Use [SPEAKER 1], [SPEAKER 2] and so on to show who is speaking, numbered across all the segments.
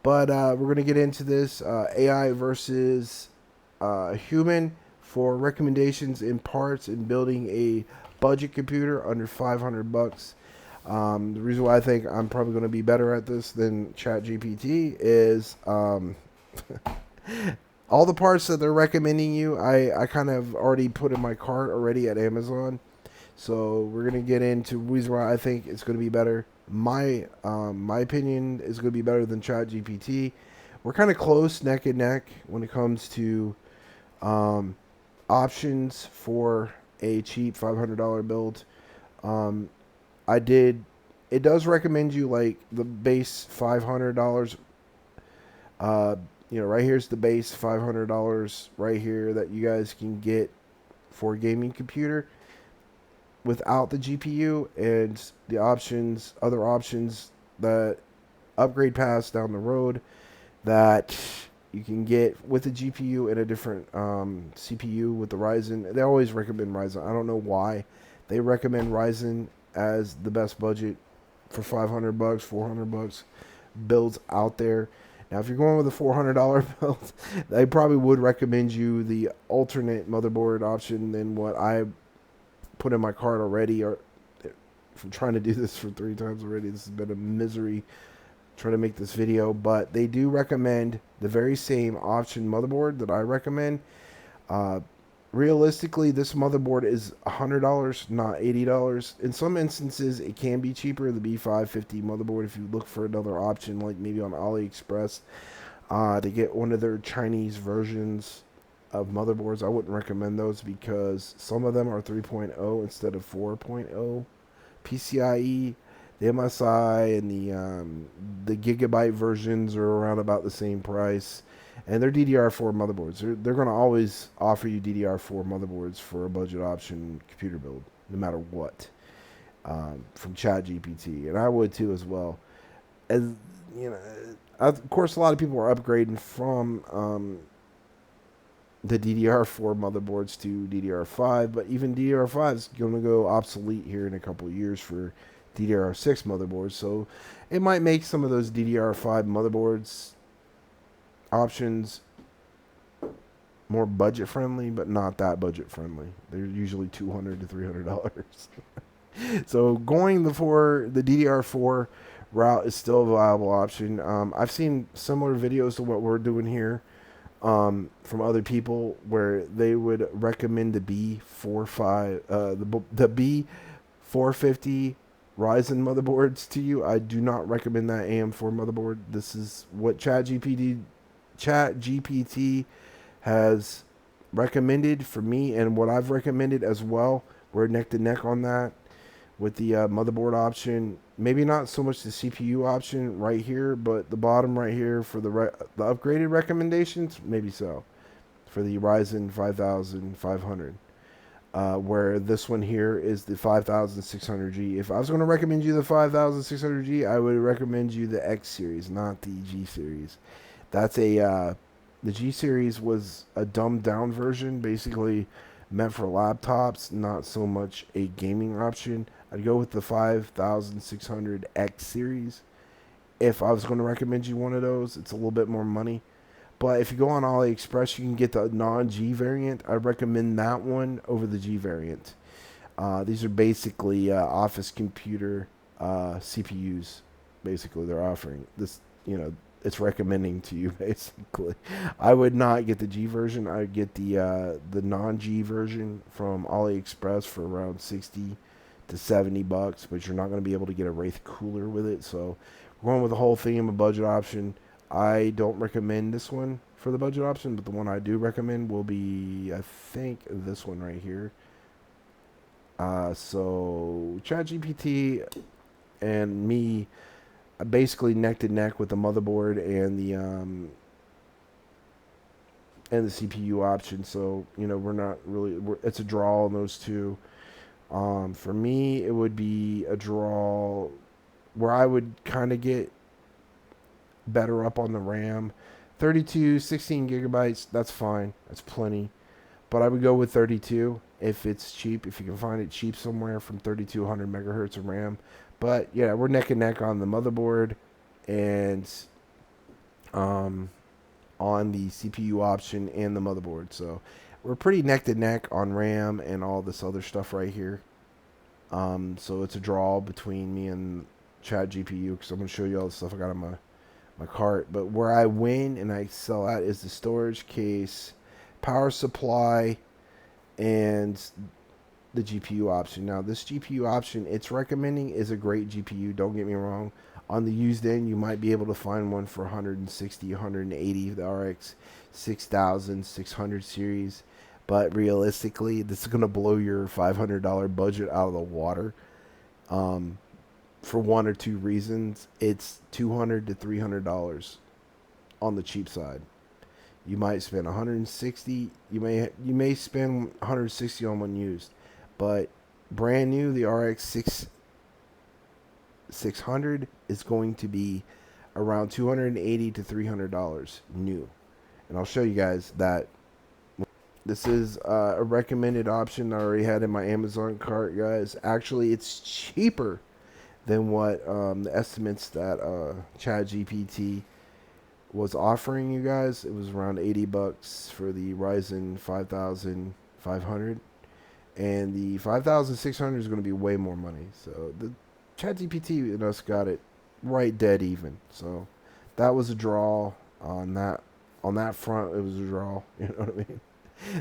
[SPEAKER 1] But we're going to get into this AI versus human for recommendations in parts in building a budget computer under 500 bucks. The reason why I think I'm probably going to be better at this than ChatGPT is all the parts that they're recommending you, I kind of already put in my cart already at Amazon. So we're gonna get into reason why I think it's gonna be better. My opinion is gonna be better than ChatGPT. We're kind of close, neck and neck, when it comes to um, options for a cheap $500 build. Um, I did. It does recommend you like the base $500. Uh, right here's the base $500 right here that you guys can get for a gaming computer without the GPU and the options, other options that upgrade paths down the road that you can get with the GPU and a different CPU with the Ryzen. They always recommend Ryzen. I don't know why they recommend Ryzen as the best budget for 500 bucks, 400 bucks builds out there. Now, if you're going with a $400 build, they probably would recommend you the alternate motherboard option than what I put in my cart already. Or from trying to do this for 3 times already, this has been a misery trying to make this video. But they do recommend the very same option motherboard that I recommend. Uh, Realistically, this motherboard is $100, not $80. In some instances, it can be cheaper. The B550 motherboard, if you look for another option, like maybe on AliExpress, to get one of their Chinese versions of motherboards, I wouldn't recommend those because some of them are 3.0 instead of 4.0 PCIe. The MSI and the gigabyte versions are around about the same price, and they're DDR4 motherboards. They're going to always offer you DDR4 motherboards for a budget option computer build, no matter what. From ChatGPT, and I would too as well. As you know, of course, a lot of people are upgrading from the DDR4 motherboards to DDR5, but even DDR5 is going to go obsolete here in a couple of years for DDR6 motherboards. So it might make some of those DDR5 motherboards options more budget friendly, but not that budget friendly. They're usually $200 to $300. So going for the DDR4 route is still a viable option. I've seen similar videos to what we're doing here from other people where they would recommend the the B450 Ryzen motherboards to you. I do not recommend that AM4 motherboard. This is what ChatGPT has recommended for me, and what I've recommended as well. We're neck to neck on that with the motherboard option. Maybe not so much the CPU option right here, but the bottom right here for the upgraded recommendations, maybe so. For the Ryzen 5500. Where this one here is the 5600G. If I was going to recommend you the 5600G, I would recommend you the X series, not the G series. That's the G series was a dumbed down version, basically meant for laptops, not so much a gaming option. I'd go with the 5600X series. If I was going to recommend you one of those, it's a little bit more money. But if you go on AliExpress, you can get the non-G variant. I recommend that one over the G variant. These are basically office computer CPUs. Basically, they're offering this. It's recommending to you basically. I would not get the G version. I would get the non-G version from AliExpress for around 60 to 70 bucks. But you're not going to be able to get a Wraith cooler with it. So we're going with the whole theme of budget option. I don't recommend this one for the budget option, but the one I do recommend will be, I think, this one right here. So ChatGPT and me basically neck to neck with the motherboard and the CPU option. So we're not really. It's a draw on those two. For me, it would be a draw where I would kind of get better up on the RAM. 32, 16 gigabytes, that's fine. That's plenty. But I would go with 32 if it's cheap, if you can find it cheap somewhere from 3200 megahertz of RAM. But yeah, we're neck and neck on the motherboard and um, on the CPU option and the motherboard. So we're pretty neck to neck on RAM and all this other stuff right here. So it's a draw between me and Chat GPU because I'm going to show you all the stuff I got on my cart. But where I win and I excel at is the storage case, power supply, and the GPU option. Now, this GPU option it's recommending is a great GPU. Don't get me wrong. On the used end, you might be able to find one for 160, 180, the RX 6600 series. But realistically, this is going to blow your $500 budget out of the water. Um, for one or two reasons, it's $200 to $300 on the cheap side. You might spend 160. You may spend 160 on one used, but brand new the RX 600 is going to be around $280 to $300 new, and I'll show you guys that. This is a recommended option I already had in my Amazon cart, guys. Actually, it's cheaper than what the estimates that ChatGPT was offering you guys. It was around $80 for the Ryzen 5500, and the 5600 is going to be way more money. So the ChatGPT and us got it right dead even. So that was a draw on that front. It was a draw. You know what I mean?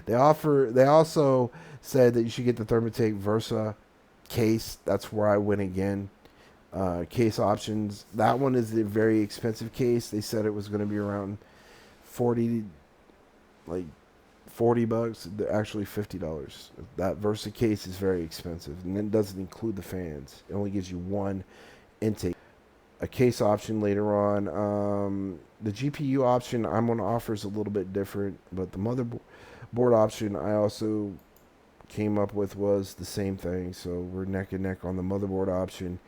[SPEAKER 1] They also said that you should get the Thermaltake Versa case. That's where I went again. Case options. That one is a very expensive case. They said it was going to be around 40, like $40. Actually $50. That Versa case is very expensive, and it doesn't include the fans. It only gives you one intake. A case option later on. The GPU option I'm going to offer is a little bit different, but the motherboard option I also came up with was the same thing. So we're neck and neck on the motherboard option.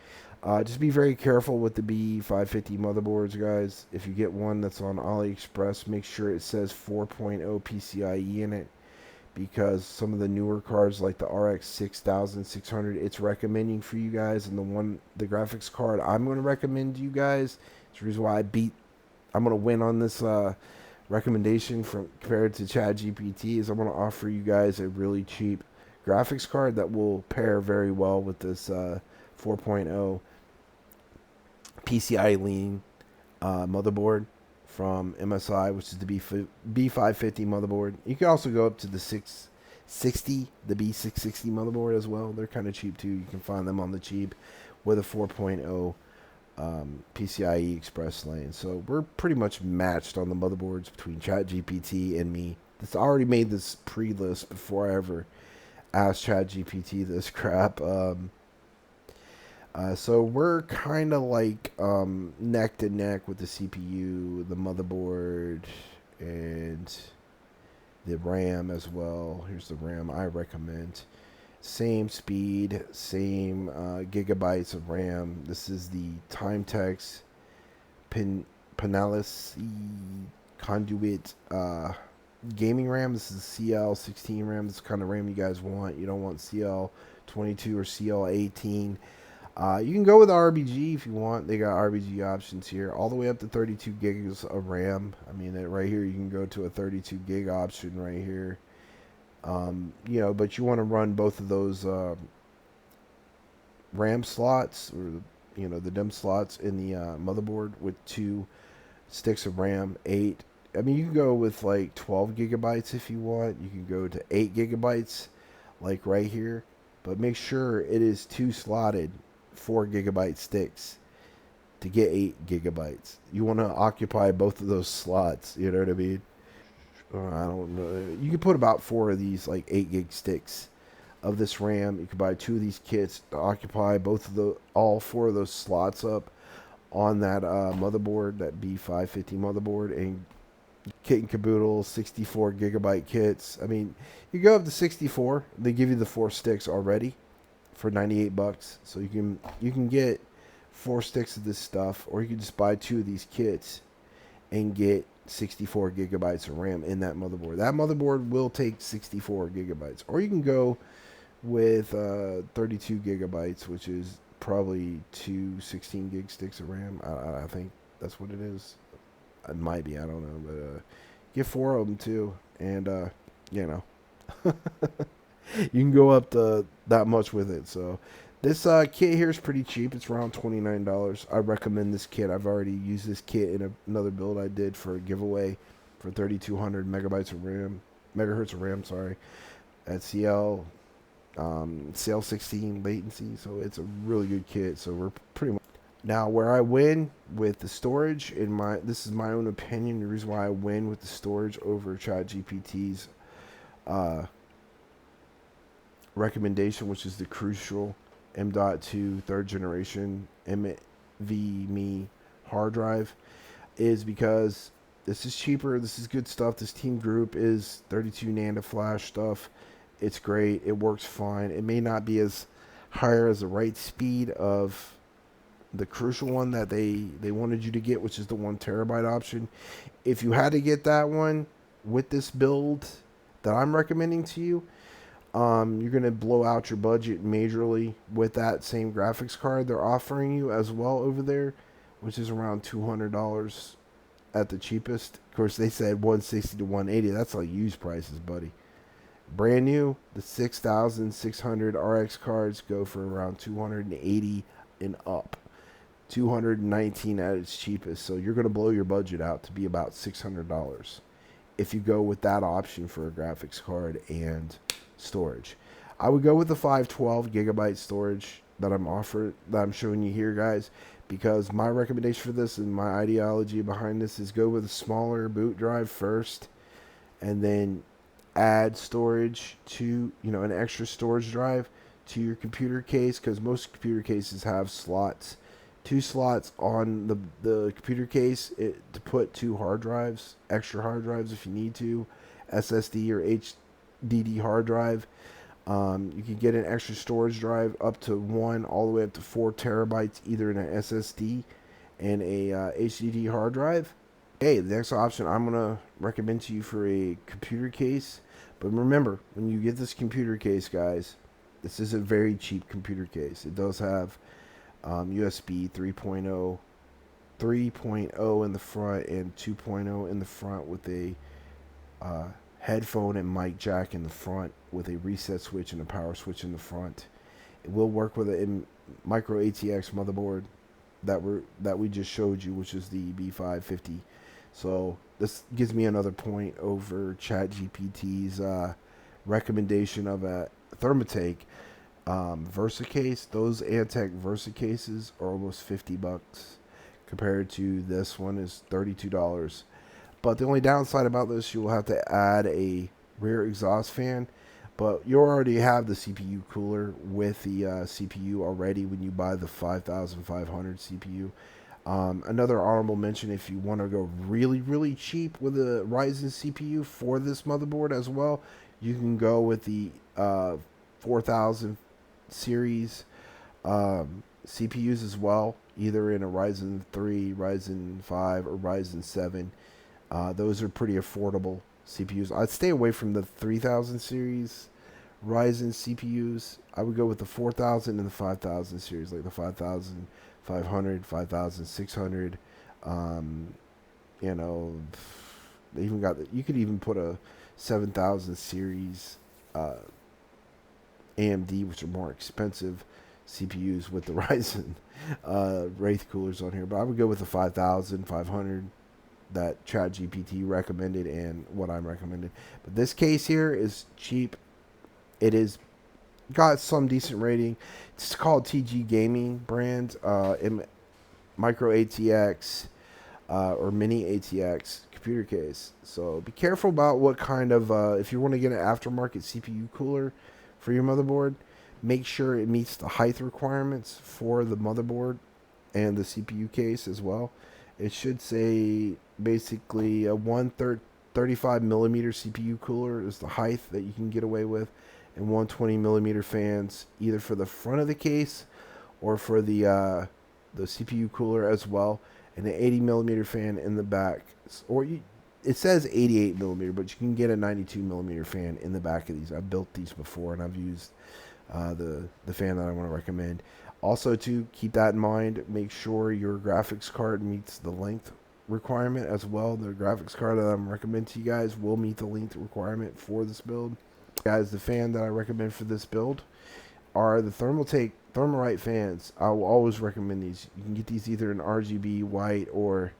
[SPEAKER 1] Just be very careful with the B550 motherboards, guys. If you get one that's on AliExpress, make sure it says 4.0 PCIe in it, because some of the newer cards like the RX 6600, it's recommending for you guys, and the graphics card I'm going to recommend to you guys, it's the reason why I'm going to win on this recommendation from compared to ChatGPT, is I'm going to offer you guys a really cheap graphics card that will pair very well with this 4.0 PCI lean motherboard from MSI, which is the B550 motherboard. You can also go up to the 660, the B660 motherboard as well. They're kind of cheap too. You can find them on the cheap with a 4.0 PCIe Express lane. So we're pretty much matched on the motherboards between ChatGPT and me. I already made this pre-list before I ever asked ChatGPT this crap. So we're kind of like neck to neck with the CPU, the motherboard, and the RAM as well. Here's the RAM I recommend. Same speed, same gigabytes of RAM. This is the Timetex Pinellas Conduit gaming RAM. This is CL16 RAM. This is the kind of RAM you guys want. You don't want CL22 or CL18. You can go with RBG if you want. They got RBG options here, all the way up to 32 gigs of RAM. I mean, right here you can go to a 32 gig option right here. But you want to run both of those RAM slots, or the DIMM slots in the motherboard with 2 sticks of RAM, 8. I mean, you can go with like 12 gigabytes if you want. You can go to 8 gigabytes, like right here. But make sure it is 2 slotted 4 gigabyte sticks to get 8 gigabytes. You want to occupy both of those slots. You know what I mean? I don't know. You can put about 4 of these like 8 gig sticks of this RAM. You can buy 2 of these kits to occupy all 4 of those slots up on that motherboard, that B550 motherboard, and kit and caboodle 64 gigabyte kits. I mean, you go up to 64. They give you the 4 sticks already for $98. So you can get 4 sticks of this stuff, or you can just buy 2 of these kits and get 64 gigabytes of RAM in that motherboard. That motherboard will take 64 gigabytes, or you can go with 32 gigabytes, which is probably 2 16 gig sticks of RAM. I think that's what it is. It might be, I don't know, but get 4 of them too, and you know, you can go up to that much with it. So this kit here is pretty cheap. It's around $29. I recommend this kit. I've already used this kit in another build I did for a giveaway for 3200 megabytes of RAM, megahertz of RAM. Sorry, at CL16 latency. So it's a really good kit. So we're pretty much now where I win with the storage. This is my own opinion. The reason why I win with the storage over ChatGPT's uh, recommendation, which is the crucial M.2 third generation NVMe hard drive, is because this is cheaper. This is good stuff. This Team Group is 32 nano flash stuff. It's great. It works fine. It may not be as higher as the right speed of the crucial one that they wanted you to get, which is the 1 terabyte option. If you had to get that one with this build that I'm recommending to you, you're going to blow out your budget majorly with that same graphics card they're offering you as well over there, which is around $200 at the cheapest. Of course, they said 160 to 180. That's like used prices, buddy. Brand new, the 6600 RX cards go for around 280 and up. 219 at its cheapest. So you're going to blow your budget out to be about $600 if you go with that option for a graphics card and storage. I would go with the 512 gigabyte storage that I'm showing you here, guys, because my recommendation for this and my ideology behind this is go with a smaller boot drive first, and then add storage to, an extra storage drive to your computer case, because most computer cases have slots, 2 slots on the computer case to put 2 hard drives, extra hard drives if you need to, SSD or HDD hard drive. You can get an extra storage drive up to 1 all the way up to 4 terabytes, either in an SSD and a HDD hard drive. Okay, the next option I'm going to recommend to you for a computer case. But remember, when you get this computer case, guys, this is a very cheap computer case. It does have USB 3.0 in the front and 2.0 in the front, with a headphone and mic jack in the front, with a reset switch and a power switch in the front. It will work with a micro ATX motherboard that we just showed you, which is the B550. So this gives me another point over ChatGPT's recommendation of a Thermaltake Versa case. Those Antec Versa cases are almost $50 compared to this one is $32. But the only downside about this, you will have to add a rear exhaust fan. But you already have the CPU cooler with the CPU already when you buy the 5500 CPU. Another honorable mention, if you want to go really, really cheap with a Ryzen CPU for this motherboard as well, you can go with the 4000 series CPUs as well, either in a Ryzen 3, Ryzen 5, or Ryzen 7. Those are pretty affordable CPUs. I'd stay away from the 3000 series Ryzen CPUs. I would go with the 4000 and the 5000 series, like the 5500, 5600. They even got you could even put a 7000 series AMD, which are more expensive CPUs, with the Ryzen Wraith coolers on here. But I would go with the 5500 that ChatGPT recommended and what I'm recommending. But this case here is cheap. It is got some decent rating. It's called TG Gaming brand, micro ATX or mini ATX computer case. So be careful about what kind of if you want to get an aftermarket CPU cooler for your motherboard, make sure it meets the height requirements for the motherboard and the CPU case as well. It should say basically a 135 millimeter CPU cooler is the height that you can get away with, and 120 millimeter fans either for the front of the case or for the CPU cooler as well, and an 80 millimeter fan in the back. It says 88 millimeter, but you can get a 92 millimeter fan in the back of these. I've built these before, and I've used the fan that I want to recommend. Also, to keep that in mind, make sure your graphics card meets the length requirement as well. The graphics card that I'm recommending to you guys will meet the length requirement for this build. Guys, the fan that I recommend for this build are the Thermaltake fans. I will always recommend these. You can get these either in RGB, white, or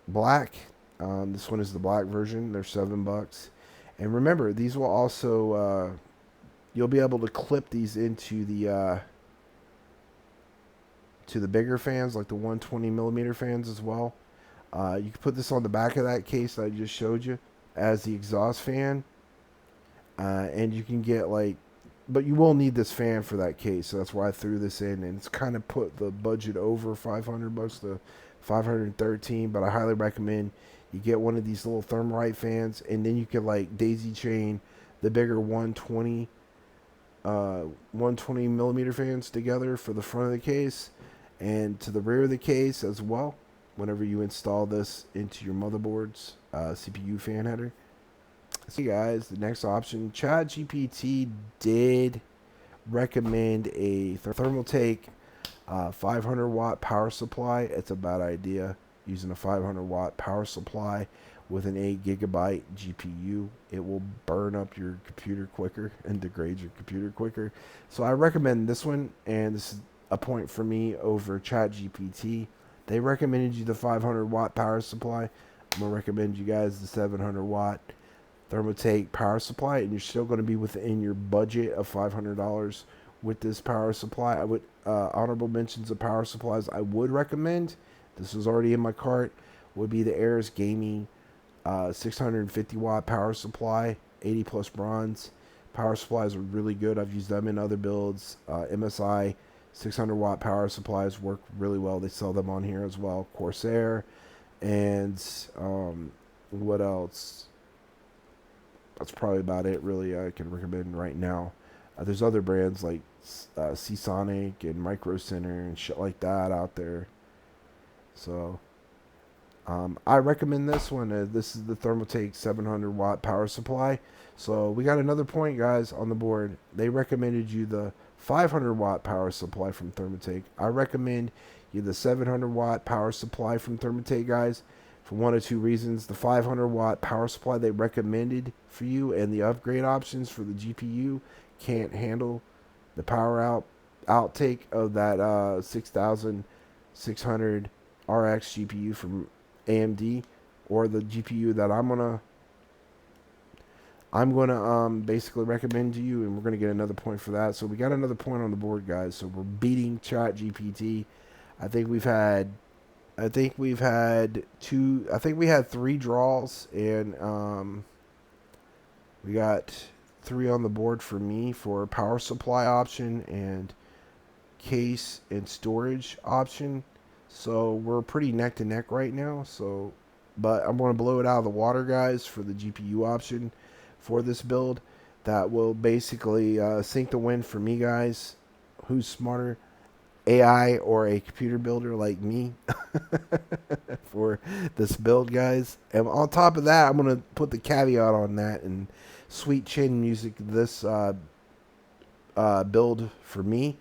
[SPEAKER 1] black. This one is the black version. They're $7. And remember, these will also you'll be able to clip these into the to the bigger fans, like the 120 millimeter fans as well. You can put this on the back of that case that I just showed you as the exhaust fan, and you can get like, but you will need this fan for that case, so that's why I threw this in, and it's kind of put the budget over $500 to 513. But I highly recommend you get one of these little Thermaltake fans, and then you can like daisy chain the bigger 120 millimeter fans together for the front of the case and to the rear of the case as well whenever you install this into your motherboard's CPU fan header. So guys, the next option, ChatGPT did recommend a Thermaltake 500 watt power supply. It's a bad idea using a 500 watt power supply with an 8 gigabyte GPU. It will burn up your computer quicker and degrade your computer quicker. So I recommend this one, and this is a point for me over ChatGPT. They recommended you the 500 watt power supply. I'm going to recommend you guys the 700 watt Thermaltake power supply, and you're still going to be within your budget of $500 with this power supply. I would honorable mentions of power supplies I would recommend. This was already in my cart. Would be the Ares Gaming 650 watt power supply, 80 plus bronze. Power supplies are really good. I've used them in other builds. MSI 600 watt power supplies work really well. They sell them on here as well. Corsair, and what else? That's probably about it really I can recommend right now. There's other brands like Seasonic and Micro Center and shit like that out there. So I recommend this one. This is the Thermaltake 700 watt power supply. So we got another point, guys, on the board. They recommended you the 500 watt power supply from Thermaltake. I recommend you the 700 watt power supply from Thermaltake, guys, for one of two reasons. The 500 watt power supply they recommended for you and the upgrade options for the GPU can't handle the power outtake of that 6600 RX GPU from AMD, or the GPU that I'm gonna basically recommend to you, and we're gonna get another point for that. So we got another point on the board, guys. So we're beating ChatGPT. I think we had three draws, and we got 3 on the board for me for power supply option and case and storage option. So we're pretty neck to neck right now. So, but I'm going to blow it out of the water, guys, for the GPU option for this build. That will basically sink the win for me, guys. Who's smarter, AI or a computer builder like me for this build, guys? And on top of that, I'm going to put the caveat on that and sweet chin music this build for me,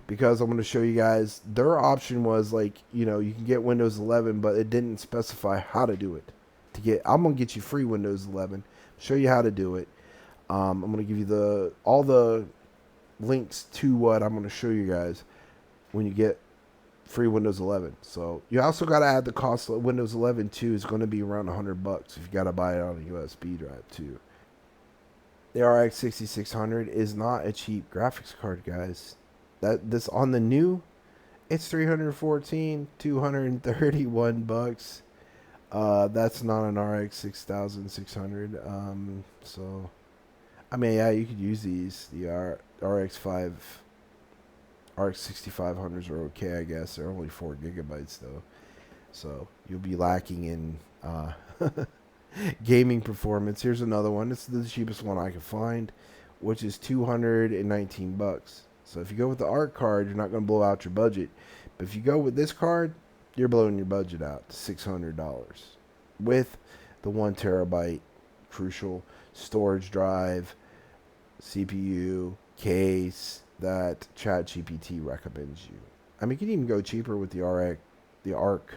[SPEAKER 1] because I'm going to show you guys their option was like, you can get Windows 11, but it didn't specify how to do it. I'm going to get you free Windows 11, show you how to do it. I'm going to give you all the links to what I'm going to show you guys when you get free Windows 11. So you also got to add the cost of Windows 11 too. Is going to be around $100 if you got to buy it on a USB drive too. The RX 6600 is not a cheap graphics card, guys. This on the new, it's $231. That's not an RX 6600. So I mean, yeah, you could use these. The RX 6500s are okay, I guess. They're only 4 gigabytes though, so you'll be lacking in gaming performance. Here's another one. This is the cheapest one I could find, which is $219. So if you go with the ARC card, you're not going to blow out your budget. But if you go with this card, you're blowing your budget out to $600 with the 1 terabyte crucial storage drive, CPU, case that ChatGPT recommends you. I mean, you can even go cheaper with the ARC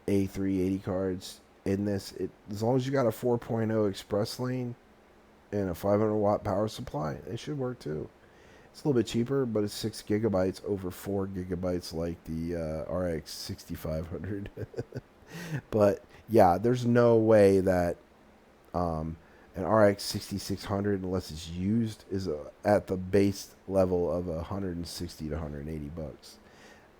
[SPEAKER 1] A380 cards in this. As long as you got a 4.0 express lane and a 500 watt power supply, it should work too. It's a little bit cheaper, but it's 6 gigabytes over 4 gigabytes like the RX 6500. But yeah, there's no way that an RX 6600, unless it's used, is at the base level of 160 to 180 bucks.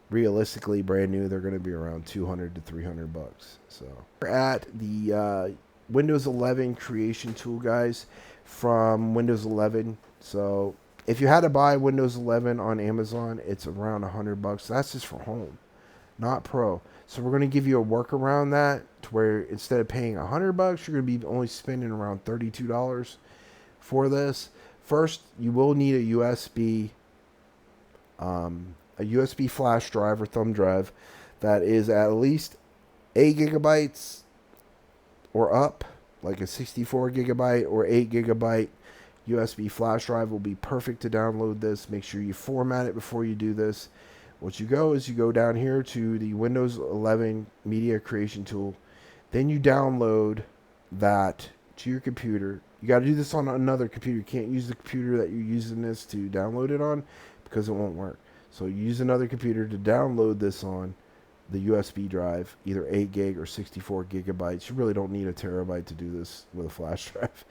[SPEAKER 1] Realistically, brand new, they're going to be around 200 to 300 bucks. So we're at the Windows 11 creation tool, guys, from Windows 11. So if you had to buy Windows 11 on Amazon, it's around 100 bucks. That's just for home, not Pro. So we're going to give you a workaround that to where instead of paying 100 bucks, you're going to be only spending around $32 for this. First, you will need a USB flash drive or thumb drive that is at least 8 gigabytes or up, like a 64 gigabyte or 8 gigabyte USB flash drive will be perfect to download this. Make sure you format it before you do this. What you go down here to the Windows 11 Media Creation Tool. Then you download that to your computer. You got to do this on another computer. You can't use the computer that you're using this to download it on because it won't work. So you use another computer to download this on the USB drive, either 8 gig or 64 gigabytes. You really don't need a terabyte to do this with a flash drive.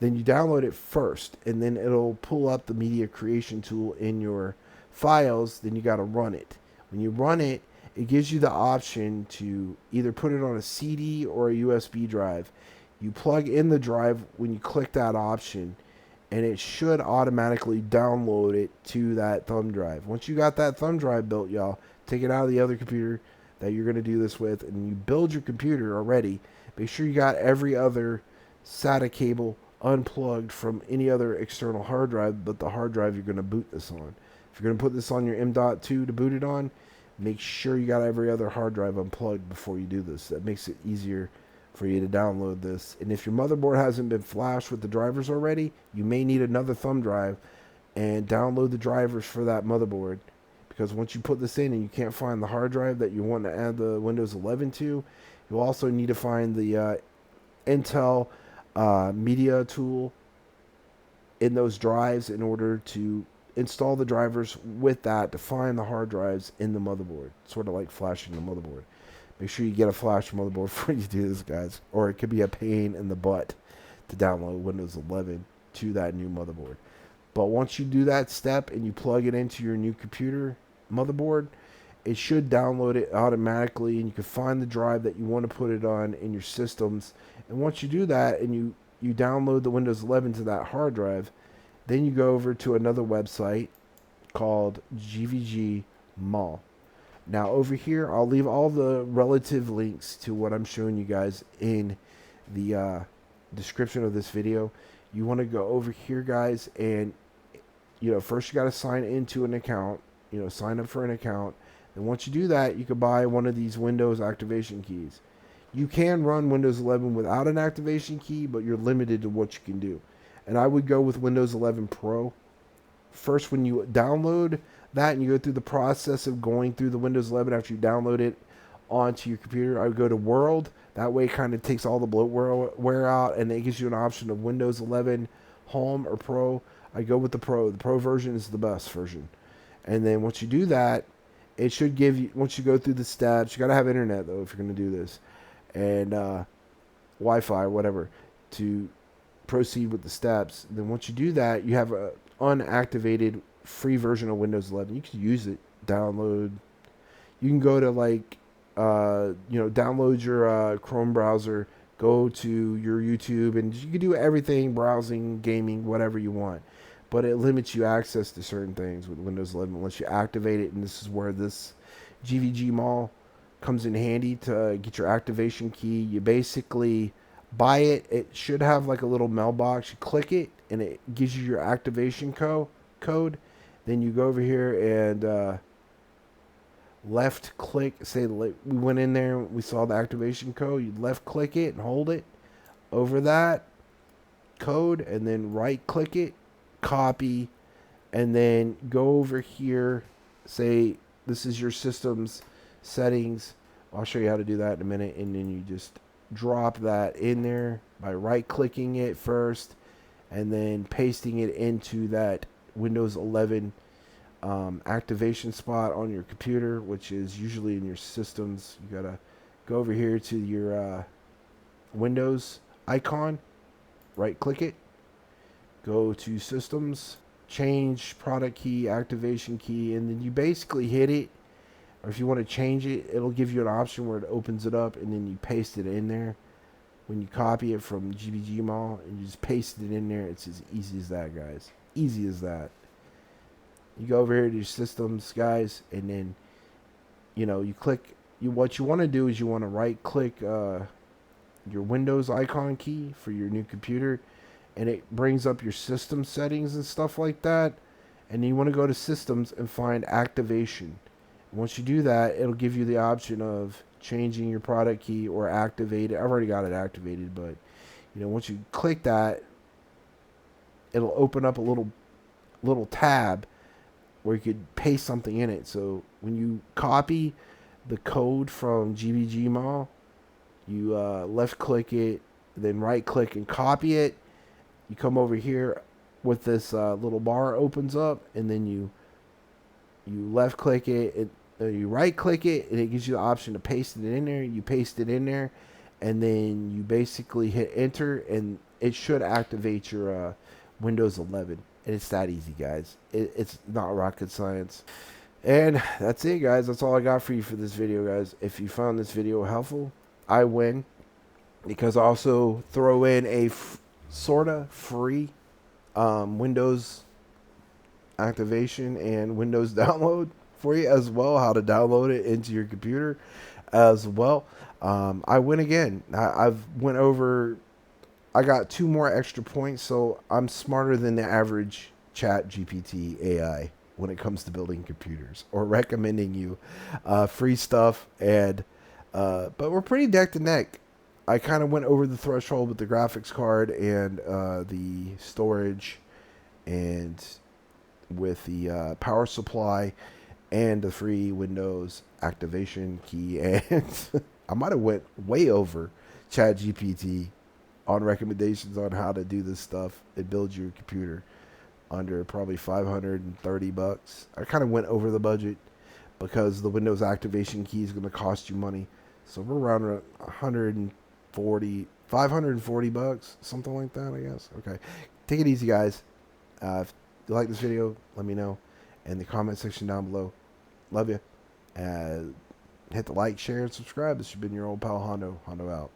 [SPEAKER 1] Then you download it first, and then it'll pull up the Media Creation Tool in your files. Then you got to run it. When you run it, it gives you the option to either put it on a CD or a USB drive. You plug in the drive when you click that option, and it should automatically download it to that thumb drive. Once you got that thumb drive built, y'all, take it out of the other computer that you're going to do this with, and you build your computer already. Make sure you got every other SATA cable unplugged from any other external hard drive but the hard drive you're going to boot this on. If you're going to put this on your M.2 to boot it on, make sure you got every other hard drive unplugged before you do this. That makes it easier for you to download this. And if your motherboard hasn't been flashed with the drivers already, you may need another thumb drive and download the drivers for that motherboard, because once you put this in and you can't find the hard drive that you want to add the Windows 11 to, you'll also need to find the Intel media tool in those drives in order to install the drivers with that to find the hard drives in the motherboard, sort of like flashing the motherboard. Make sure you get a flash motherboard before you do this, guys, or it could be a pain in the butt to download Windows 11 to that new motherboard. But once you do that step and you plug it into your new computer motherboard, it should download it automatically, and you can find the drive that you want to put it on in your systems. And once you do that and you download the Windows 11 to that hard drive, then you go over to another website called GVG Mall. Now over here, I'll leave all the relative links to what I'm showing you guys in the description of this video. You want to go over here, guys, and first you got to sign into an account. Sign up for an account. And once you do that, you can buy one of these Windows activation keys. You can run Windows 11 without an activation key, but you're limited to what you can do. And I would go with Windows 11 Pro. First, when you download that and you go through the process of going through the Windows 11 after you download it onto your computer, I would go to World. That way it kind of takes all the bloatware out, and it gives you an option of Windows 11 Home or Pro. I go with the Pro. The Pro version is the best version. And then once you do that, it should give you, once you go through the steps, you got to have internet, though, if you're going to do this, and Wi-Fi or whatever, to proceed with the steps. Then once you do that, you have a unactivated free version of Windows 11. You can use it, download. You can go to download your Chrome browser, go to your YouTube, and you can do everything, browsing, gaming, whatever you want. But it limits you access to certain things with Windows 11 unless you activate it. And this is where this GVG Mall comes in handy to get your activation key. You basically buy it. It should have like a little mailbox. You click it, and it gives you your activation code. Then you go over here and left click. Say we went in there, we saw the activation code. You left click it and hold it over that code, and then right click it, copy, and then go over here. Say this is your system's settings. I'll show you how to do that in a minute, and then you just drop that in there by right-clicking it first, and then pasting it into that Windows 11 activation spot on your computer, which is usually in your systems. You gotta go over here to your Windows icon, right-click it, go to Systems, change product key, activation key, and then you basically hit it. Or if you want to change it, it'll give you an option where it opens it up, and then you paste it in there. When you copy it from GBGMall and you just paste it in there, it's as easy as that, guys. Easy as that. You go over here to your systems, guys, and then you click. What you want to do is you want to right click your Windows icon key for your new computer, and it brings up your system settings and stuff like that. And then you want to go to systems and find activation. Once you do that, it'll give you the option of changing your product key or activate it. I've already got it activated, but once you click that, it'll open up a little tab where you could paste something in it. So when you copy the code from GBGMall, you left click it, then right click and copy it. You come over here with this little bar opens up, and then you left click it, you right click it, and it gives you the option to paste it in there. You paste it in there, and then you basically hit enter, and it should activate your Windows 11. And it's that easy, guys. It's not rocket science. And that's it, guys. That's all I got for you for this video, guys. If you found this video helpful, I win, because I also throw in a sorta free Windows activation and Windows download for you as well, how to download it into your computer as well. I win again. I've went over. I got 2 more extra points, so I'm smarter than the average Chat GPT AI when it comes to building computers or recommending you free stuff. And but we're pretty neck to neck. I kind of went over the threshold with the graphics card and the storage, and with the power supply and the free Windows activation key. And I might have went way over ChatGPT on recommendations on how to do this stuff and build your computer under probably $530. I kind of went over the budget because the Windows activation key is going to cost you money. So we're around 540 bucks, something like that, I guess. Okay. Take it easy, guys. If you like this video, let me know in the comment section down below. Love you. Hit the like, share, and subscribe. This has been your old pal Hondo. Hondo out.